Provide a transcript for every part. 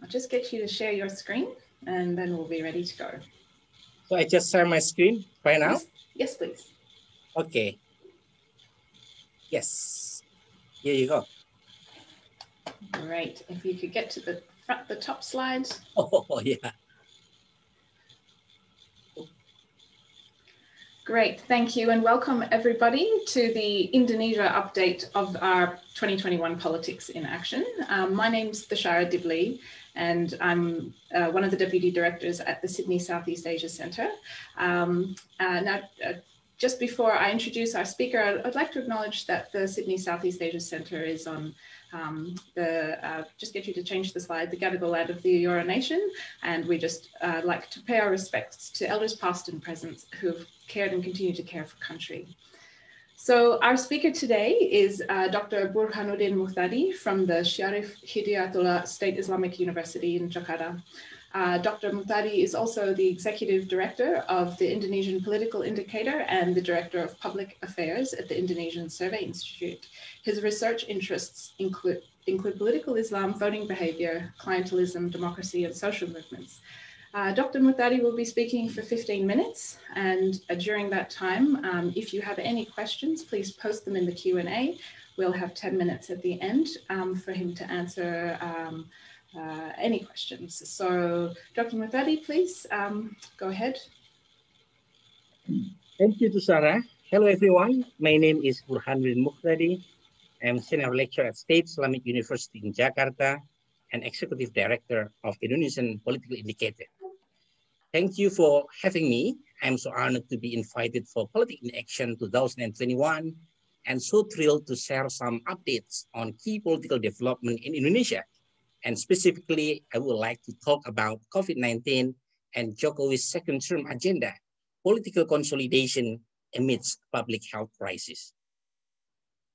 I'll just get you to share your screen and then we'll be ready to go. So I just share my screen right now? Yes, please. Okay. Yes. Here you go. Great. If you could get to the front, the top slide. Oh, yeah. Great, thank you, and welcome everybody to the Indonesia update of our 2021 Politics in Action. My name's Thashara Dibley, and I'm one of the Deputy Directors at the Sydney Southeast Asia Centre. Just before I introduce our speaker, I'd like to acknowledge that the Sydney Southeast Asia Centre is on just get you to change the slide, the Gadigal land of the Eora Nation, and we just like to pay our respects to elders past and present who have cared and continue to care for country. So our speaker today is Dr. Burhanuddin Muhtadi from the Syarif Hidayatullah State Islamic University in Jakarta. Dr. Muhtadi is also the Executive Director of the Indonesian Political Indicator and the Director of Public Affairs at the Indonesian Survey Institute. His research interests include political Islam, voting behavior, clientelism, democracy, and social movements. Dr. Muhtadi will be speaking for 15 minutes, and during that time, if you have any questions, please post them in the Q&A. We'll have 10 minutes at the end for him to answer any questions. So, Dr. Muhtadi, please go ahead. Thank you, Thashara. Hello, everyone. My name is Burhanuddin Muhtadi. I'm Senior Lecturer at State Islamic University in Jakarta and Executive Director of Indonesian Political Indicator. Thank you for having me. I'm so honored to be invited for Politics in Action 2021 and so thrilled to share some updates on key political development in Indonesia. And specifically, I would like to talk about COVID-19 and Jokowi's second term agenda, political consolidation amidst public health crisis.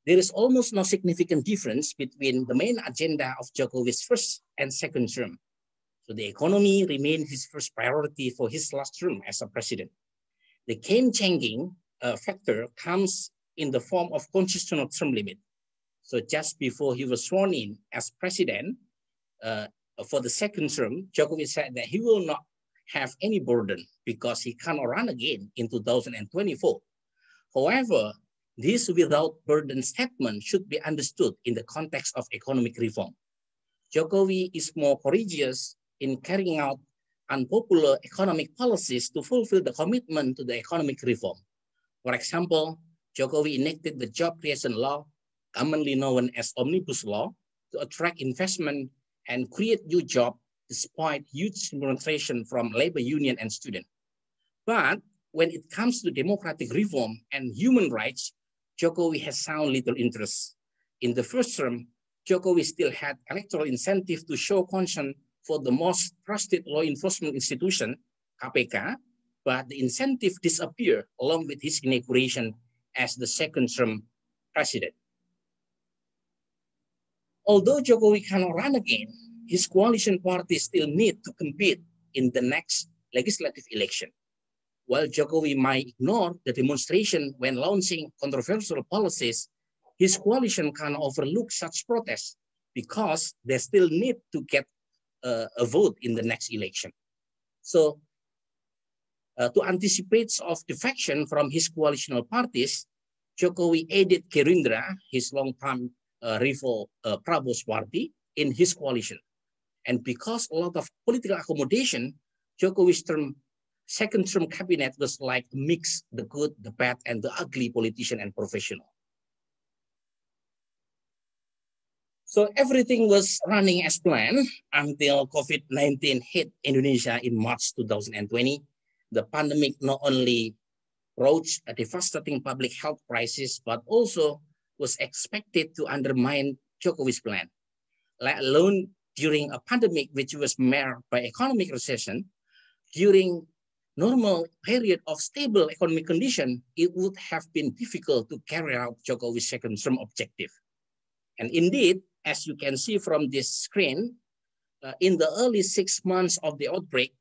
There is almost no significant difference between the main agenda of Jokowi's first and second term. So the economy remained his first priority for his last term as a president. The game-changing factor comes in the form of constitutional term limit. So just before he was sworn in as president for the second term, Jokowi said that he will not have any burden because he cannot run again in 2024. However, this without burden statement should be understood in the context of economic reform. Jokowi is more courageous in carrying out unpopular economic policies to fulfill the commitment to the economic reform. For example, Jokowi enacted the job creation law, commonly known as Omnibus Law, to attract investment and create new jobs despite huge demonstration from labor union and students. But when it comes to democratic reform and human rights, Jokowi has shown little interest. In the first term, Jokowi still had electoral incentive to show concern for the most trusted law enforcement institution, KPK, but the incentive disappeared along with his inauguration as the second term president. Although Jokowi cannot run again, his coalition parties still need to compete in the next legislative election. While Jokowi might ignore the demonstration when launching controversial policies, his coalition can overlook such protests because they still need to get a vote in the next election. So to anticipate of defection from his coalitional parties, Jokowi added Gerindra, his long-time rival Prabowo's party, in his coalition. And because a lot of political accommodation, Jokowi's second term cabinet was like mix the good, the bad, and the ugly politician and professional. So everything was running as planned until COVID-19 hit Indonesia in March 2020. The pandemic not only brought a devastating public health crisis, but also was expected to undermine Jokowi's plan. Let alone during a pandemic which was marred by economic recession, during normal period of stable economic condition, it would have been difficult to carry out Jokowi's second term objective. And indeed, as you can see from this screen, in the early 6 months of the outbreak,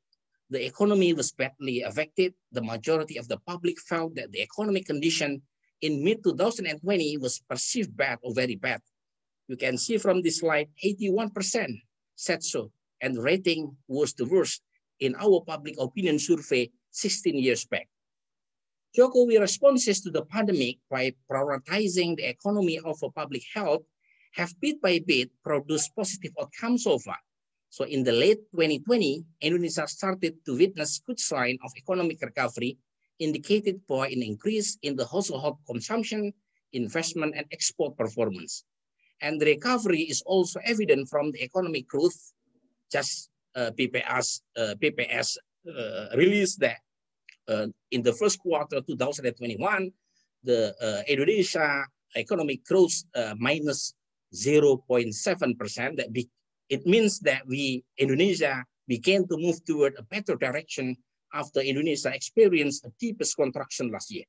the economy was badly affected. The majority of the public felt that the economic condition in mid-2020 was perceived bad or very bad. You can see from this slide, 81% said so, and rating was the worst in our public opinion survey 16 years back. Jokowi's responses to the pandemic by prioritizing the economy over public health have bit by bit produced positive outcomes so far. So in the late 2020, Indonesia started to witness good sign of economic recovery indicated by an increase in the household consumption, investment, and export performance. And the recovery is also evident from the economic growth. Just PPS released that in the first quarter 2021, the Indonesia economic growth minus 0.7%. It means that Indonesia began to move toward a better direction after Indonesia experienced the deepest contraction last year.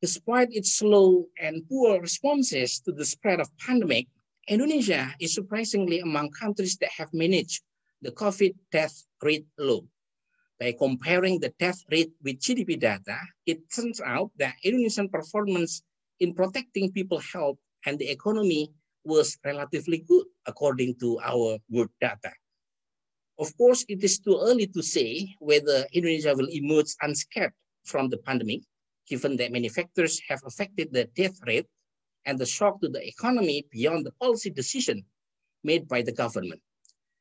Despite its slow and poor responses to the spread of pandemic, Indonesia is surprisingly among countries that have managed the COVID death rate low. By comparing the death rate with GDP data, it turns out that Indonesian performance in protecting people's health and the economy was relatively good according to our world data. Of course, it is too early to say whether Indonesia will emerge unscathed from the pandemic, given that many factors have affected the death rate and the shock to the economy beyond the policy decision made by the government.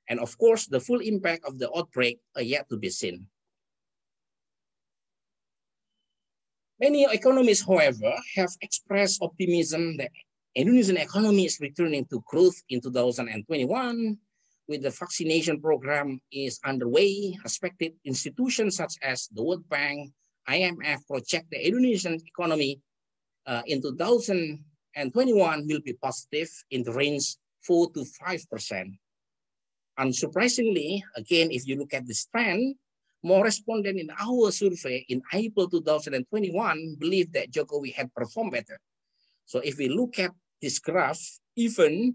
And of course, the full impact of the outbreak are yet to be seen. Many economists, however, have expressed optimism that Indonesian economy is returning to growth in 2021, with the vaccination program is underway. Respected institutions such as the World Bank, IMF project the Indonesian economy in 2021 will be positive in the range 4 to 5%. Unsurprisingly, again, if you look at this trend, more respondents in our survey in April 2021 believe that Jokowi had performed better. So if we look at this graph, even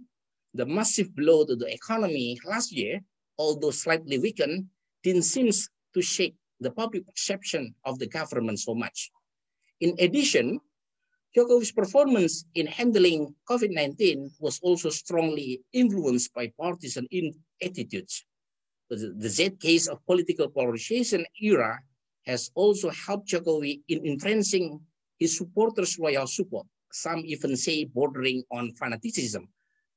the massive blow to the economy last year, although slightly weakened, didn't seem to shake the public perception of the government so much. In addition, Jokowi's performance in handling COVID-19 was also strongly influenced by partisan attitudes. The Z case of political polarization era has also helped Jokowi in entrenching his supporters' loyal support. Some even say bordering on fanaticism,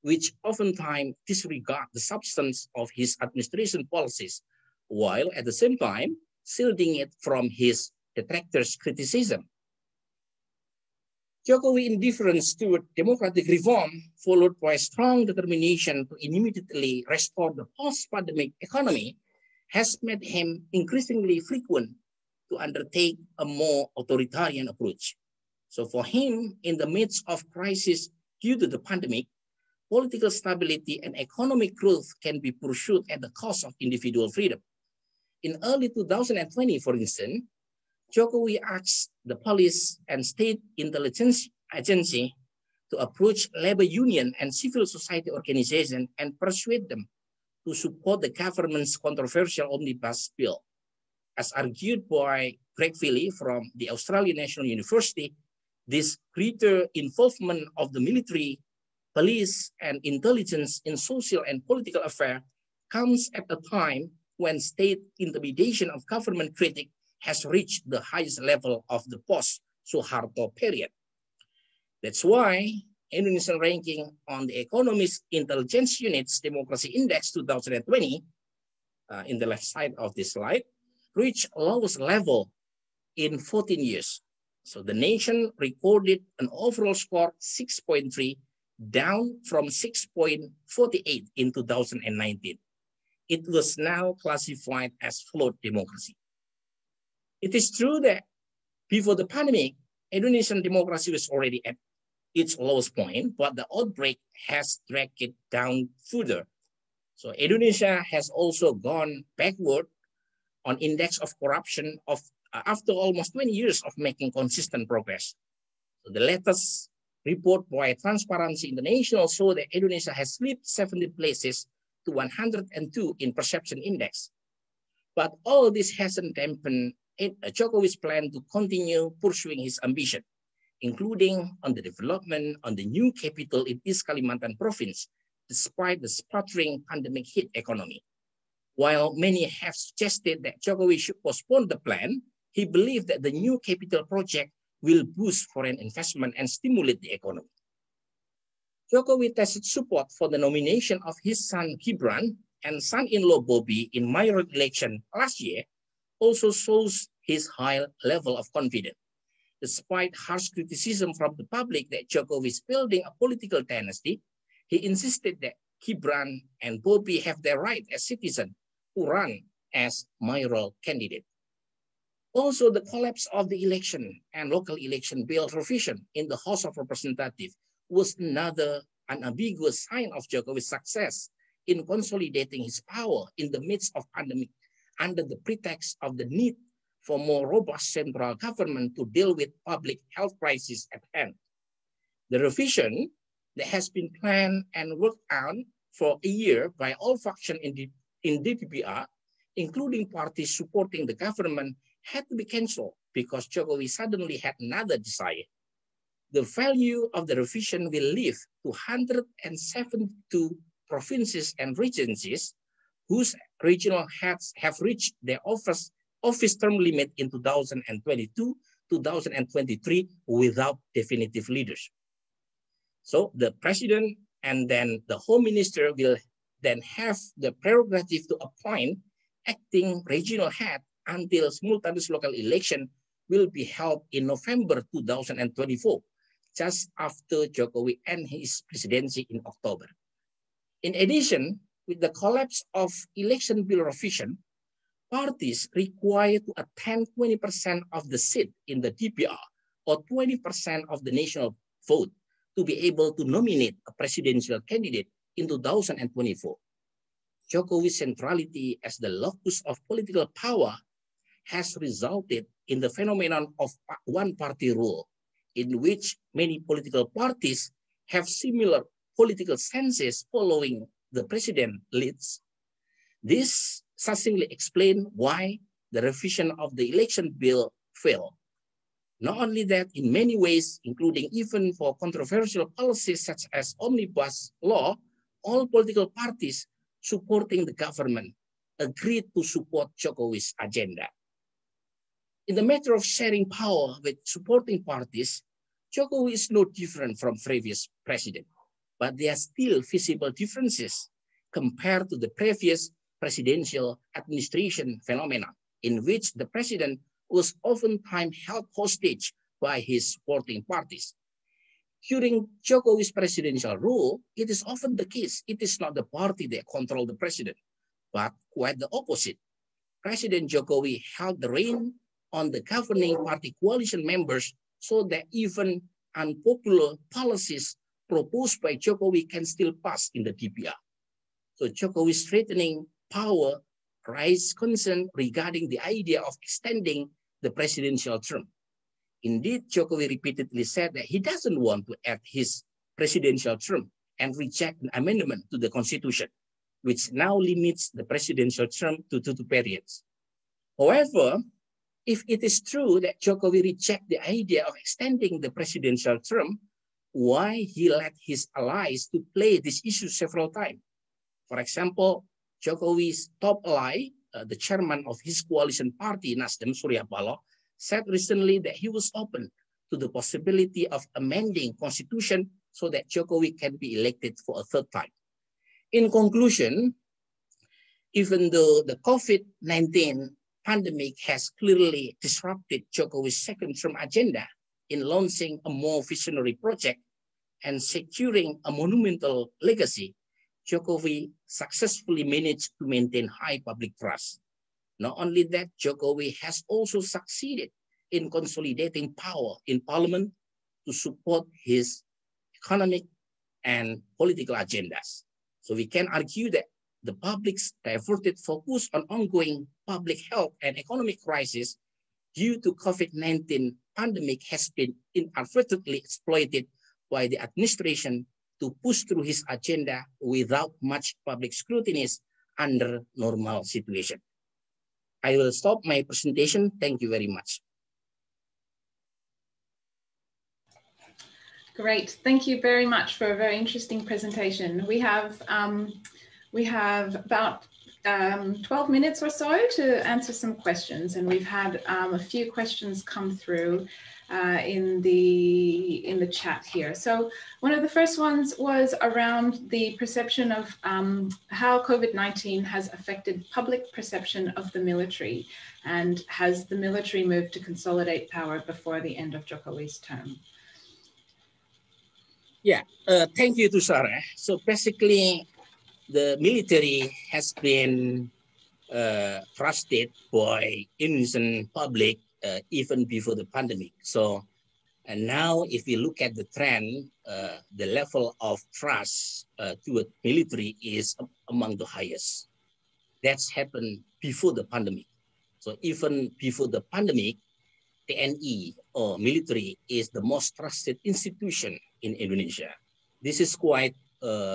which oftentimes disregard the substance of his administration policies, while at the same time shielding it from his detractors' criticism. Jokowi's indifference toward democratic reform, followed by strong determination to immediately restore the post-pandemic economy, has made him increasingly frequent to undertake a more authoritarian approach. So for him, in the midst of crisis due to the pandemic, political stability and economic growth can be pursued at the cost of individual freedom. In early 2020, for instance, Jokowi asked the police and state intelligence agency to approach labor union and civil society organizations and persuade them to support the government's controversial omnibus bill. As argued by Greg Philly from the Australian National University, this greater involvement of the military, police, and intelligence in social and political affairs comes at a time when state intimidation of government critics has reached the highest level of the post-Suharto period. That's why Indonesian ranking on the Economist Intelligence Unit's Democracy Index 2020, in the left side of this slide, reached lowest level in 14 years. So the nation recorded an overall score 6.3, down from 6.48 in 2019. It was now classified as flawed democracy. It is true that before the pandemic, Indonesian democracy was already at its lowest point, but the outbreak has dragged it down further. So Indonesia has also gone backward on index of corruption after almost 20 years of making consistent progress. So the latest report by Transparency International showed that Indonesia has slipped 70 places to 102 in perception index. But all this hasn't dampened Jokowi's plan to continue pursuing his ambition, including on the development on the new capital in East Kalimantan province, despite the sputtering pandemic hit economy. While many have suggested that Jokowi should postpone the plan, he believed that the new capital project will boost foreign investment and stimulate the economy. Jokowi tested support for the nomination of his son Gibran and son-in-law Bobby in mayoral election last year, also shows his high level of confidence. Despite harsh criticism from the public that Jokowi is building a political dynasty, he insisted that Gibran and Bobby have their right as citizens to run as mayoral candidate. Also, the collapse of the election and local election bill revision in the House of Representatives was another unambiguous sign of Jokowi's success in consolidating his power in the midst of pandemic under the pretext of the need for more robust central government to deal with public health crisis at hand. The revision that has been planned and worked on for a year by all factions in DPR, including parties supporting the government, had to be cancelled because Jokowi suddenly had another desire. The value of the revision will lift 272 provinces and regencies whose regional heads have reached their office term limit in 2022-2023 without definitive leaders. So the president and then the home minister will then have the prerogative to appoint acting regional head until simultaneous local election will be held in November 2024, just after Jokowi ends his presidency in October. In addition, with the collapse of election bill revision, parties required to attend 20% of the seat in the DPR or 20% of the national vote to be able to nominate a presidential candidate in 2024. Jokowi's centrality as the locus of political power has resulted in the phenomenon of one-party rule, in which many political parties have similar political stances following the president leads. This succinctly explains why the revision of the election bill failed. Not only that, in many ways, including even for controversial policies such as omnibus law, all political parties supporting the government agreed to support Jokowi's agenda. In the matter of sharing power with supporting parties, Jokowi is no different from previous president, but there are still visible differences compared to the previous presidential administration phenomenon, in which the president was oftentimes held hostage by his supporting parties. During Jokowi's presidential rule, it is often the case, it is not the party that controls the president, but quite the opposite. President Jokowi held the reign on the governing party coalition members so that even unpopular policies proposed by Jokowi can still pass in the DPR. So Jokowi's threatening power raised concern regarding the idea of extending the presidential term. Indeed, Jokowi repeatedly said that he doesn't want to add his presidential term and reject an amendment to the constitution, which now limits the presidential term to 2 periods. However, if it is true that Jokowi rejects the idea of extending the presidential term, why he let his allies to play this issue several times? For example, Jokowi's top ally, the chairman of his coalition party, Nasdem, Surya Paloh, said recently that he was open to the possibility of amending constitution so that Jokowi can be elected for a third time. In conclusion, even though the COVID-19 pandemic has clearly disrupted Jokowi's second-term agenda in launching a more visionary project and securing a monumental legacy, Jokowi successfully managed to maintain high public trust. Not only that, Jokowi has also succeeded in consolidating power in parliament to support his economic and political agendas. So we can argue that the public's diverted focus on ongoing public health and economic crisis due to COVID-19 pandemic has been inadvertently exploited by the administration to push through his agenda without much public scrutiny under normal situation. I will stop my presentation. Thank you very much. Great. Thank you very much for a very interesting presentation. We have about 12 minutes or so to answer some questions, and we've had a few questions come through in the chat here. So one of the first ones was around the perception of how COVID-19 has affected public perception of the military, and has the military moved to consolidate power before the end of Jokowi's term? Yeah, thank you to Sarah. So basically, the military has been trusted by Indonesian public even before the pandemic. So, and now if we look at the trend, the level of trust toward military is among the highest. That's happened before the pandemic. So even before the pandemic, TNI or military is the most trusted institution in Indonesia. This is quite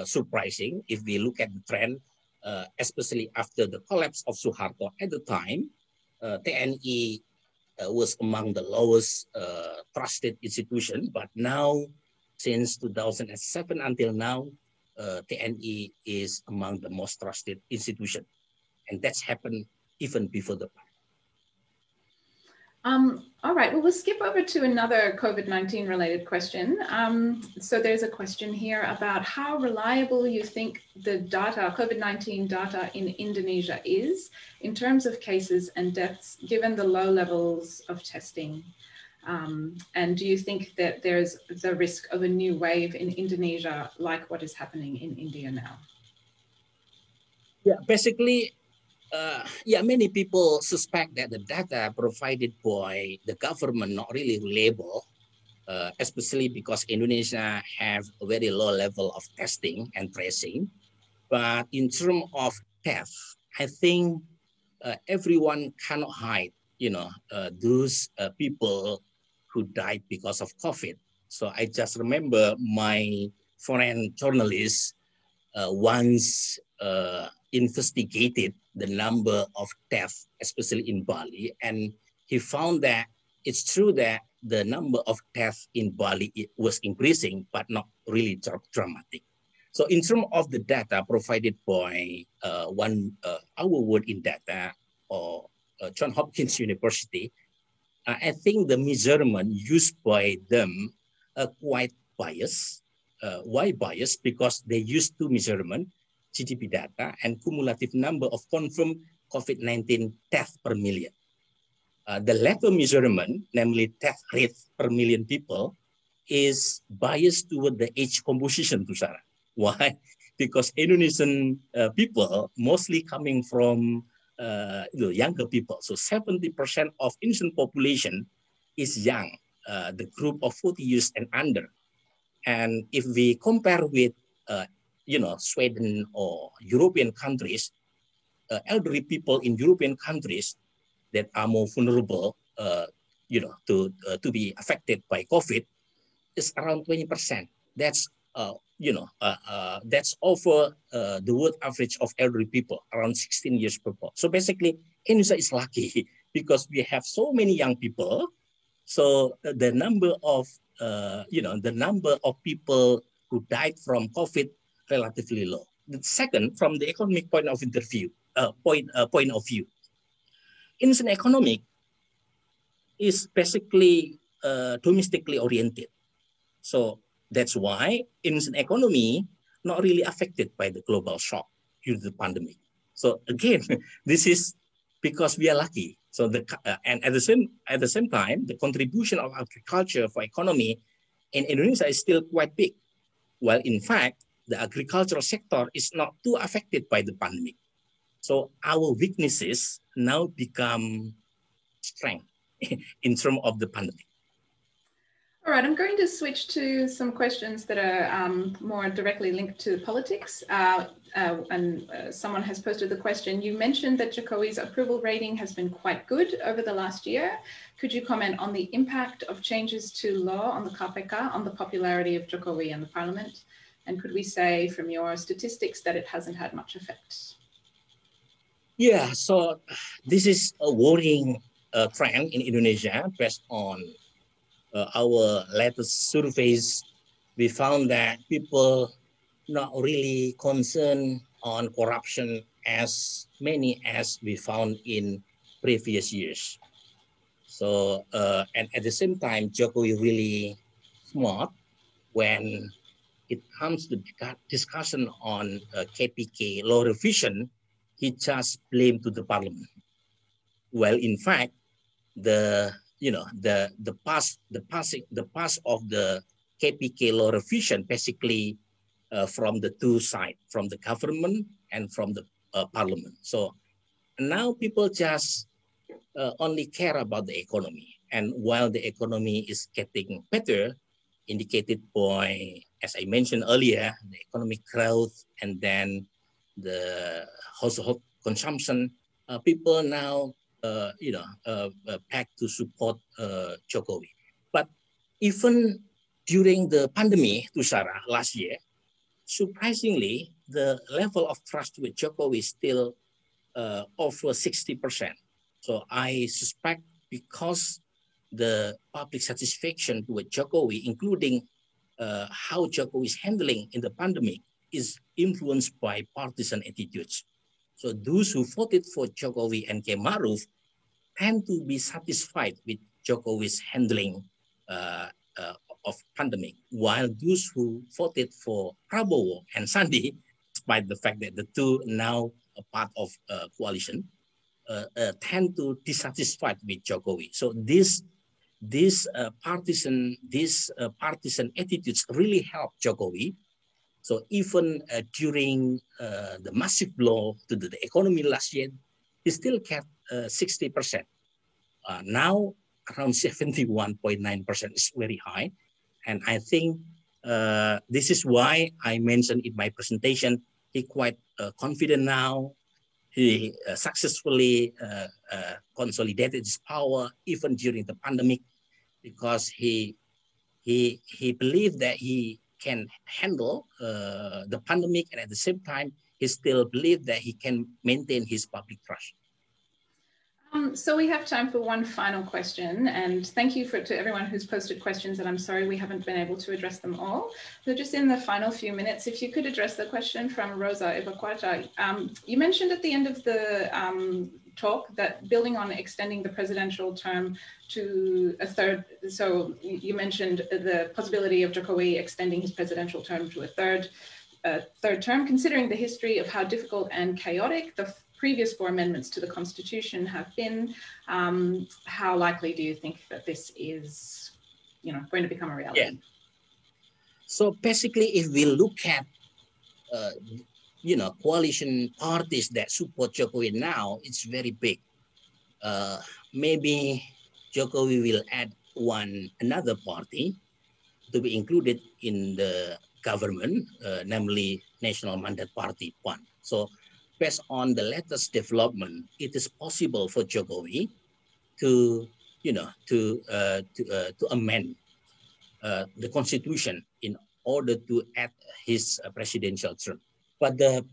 surprising if we look at the trend, especially after the collapse of Suharto. At the time, TNI was among the lowest trusted institution, but now, since 2007 until now, TNI is among the most trusted institution, and that's happened even before the pandemic. All right, well, we'll skip over to another COVID-19 related question. So there's a question here about how reliable you think the data, COVID-19 data in Indonesia is in terms of cases and deaths, given the low levels of testing. And do you think that there's the risk of a new wave in Indonesia, like what is happening in India now? Yeah, basically, many people suspect that the data provided by the government not really reliable, especially because Indonesia have a very low level of testing and tracing. But in terms of death, I think everyone cannot hide, those people who died because of COVID. So I just remember my foreign journalist once investigated the number of deaths, especially in Bali, and he found that it's true that the number of deaths in Bali was increasing, but not really dramatic. So in terms of the data provided by our word in data or Johns Hopkins University, I think the measurement used by them are quite biased. Why biased? Because they used two measurements, GDP data and cumulative number of confirmed COVID-19 deaths per million. The latter measurement, namely death rate per million people, is biased toward the age composition, Tusara. Why? Because Indonesian people mostly coming from younger people. So 70% of Indonesian population is young, the group of 40 years and under. And if we compare with Sweden or European countries, elderly people in European countries that are more vulnerable, to be affected by COVID is around 20%. That's that's over the world average of elderly people, around 16 years people. So basically, Indonesia is lucky because we have so many young people. So the number of people who died from COVID relatively low. The second, from the economic point of view, Indonesian economic is basically domestically oriented. So that's why Indonesian economy not really affected by the global shock due to the pandemic. So again, this is because we are lucky. So and at the same time, the contribution of agriculture for economy in Indonesia is still quite big. While in fact, the agricultural sector is not too affected by the pandemic. So our weaknesses now become strength in terms of the pandemic. All right, I'm going to switch to some questions that are more directly linked to politics. Someone has posted the question, you mentioned that Jokowi's approval rating has been quite good over the last year. Could you comment on the impact of changes to law on the KPK on the popularity of Jokowi and the parliament? And could we say from your statistics that it hasn't had much effect? Yeah, so this is a worrying trend in Indonesia based on our latest surveys we found that people not really concerned on corruption as many as we found in previous years. So, and at the same time, Jokowi really smart when it comes to discussion on KPK law revision. He just blamed to the parliament. Well, in fact, the pass of the KPK law revision basically from the two sides, from the government and from the parliament. So now people just only care about the economy. And while the economy is getting better, indicated by, as I mentioned earlier, the economic growth and then the household consumption, people now, back to support Jokowi. But even during the pandemic, Tushara, last year, surprisingly, the level of trust with Jokowi is still over 60%. So I suspect because the public satisfaction with Jokowi, including how Jokowi is handling in the pandemic, is influenced by partisan attitudes. So those who voted for Jokowi and K. Maruf tend to be satisfied with Jokowi's handling of pandemic, while those who voted for Prabowo and Sandi, despite the fact that the two now are part of coalition, tend to dissatisfied with Jokowi. So these partisan attitudes really help Jokowi. So even during the massive blow to the economy last year, he still kept 60%. Now around 71.9% is very high. And I think this is why I mentioned in my presentation, he's quite confident now. He successfully consolidated his power even during the pandemic, because he believed that he can handle the pandemic, and at the same time, he still believed that he can maintain his public trust. So we have time for one final question, and thank you to everyone who's posted questions, and I'm sorry we haven't been able to address them all. So just in the final few minutes, if you could address the question from Rosa Evacuata. You mentioned at the end of the talk that building on extending the presidential term to a third, so you mentioned the possibility of Jokowi extending his presidential term to a third term, considering the history of how difficult and chaotic the previous 4 amendments to the Constitution have been. How likely do you think that this is, going to become a reality? Yeah. So basically, if we look at, coalition parties that support Jokowi now, it's very big. Maybe Jokowi will add another party to be included in the government, namely National Mandate Party PAN. So based on the latest development, it is possible for Jokowi to amend the constitution in order to add his presidential term. But the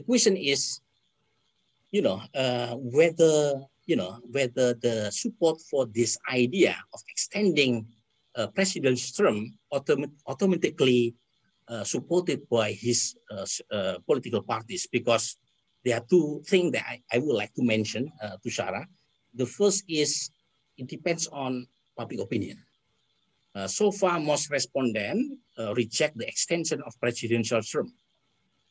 question is, whether the support for this idea of extending presidential term automatically supported by his political parties, because there are two things that I would like to mention, Tushara. The first is, it depends on public opinion. So far, most respondents reject the extension of presidential term.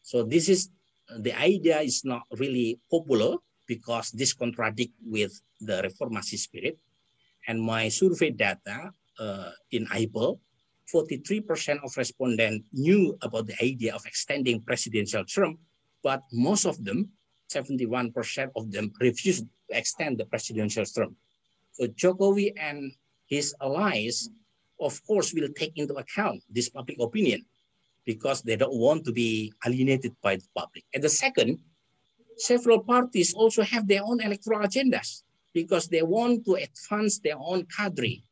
So this is, the idea is not really popular because this contradicts with the reformasi spirit. And my survey data in April, 43% of respondents knew about the idea of extending presidential term, but most of them, 71% of them, refused to extend the presidential term. So Jokowi and his allies, of course, will take into account this public opinion because they don't want to be alienated by the public. And the second, several parties also have their own electoral agendas because they want to advance their own cadre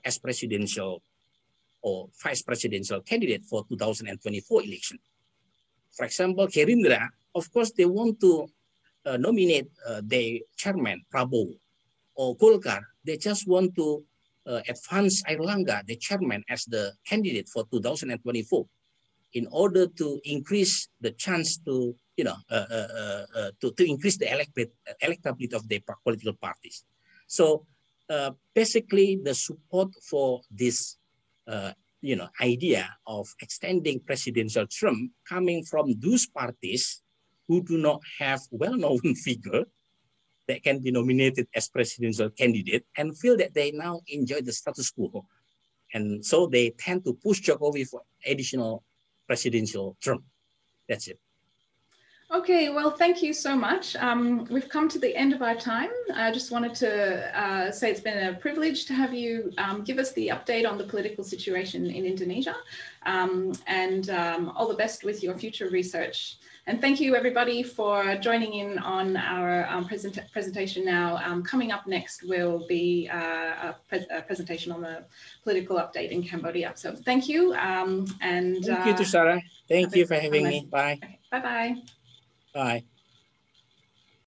as presidential or vice presidential candidate for 2024 election. For example, Gerindra, of course, they want to nominate their chairman, Prabowo, or Golkar. They just want to advance Airlangga, the chairman, as the candidate for 2024, in order to increase the chance to, to increase the electability of the political parties. So basically, the support for this, idea of extending presidential term coming from those parties who do not have well-known figure that can be nominated as presidential candidate and feel that they now enjoy the status quo. And so they tend to push Jokowi for additional presidential term. That's it. Okay, well, thank you so much. We've come to the end of our time. I just wanted to say it's been a privilege to have you give us the update on the political situation in Indonesia, and all the best with your future research. And thank you, everybody, for joining in on our presentation now. Coming up next will be a presentation on the political update in Cambodia. So thank you. Thank you, Sarah. Thank you for having me. Bye. Okay, bye-bye. Bye.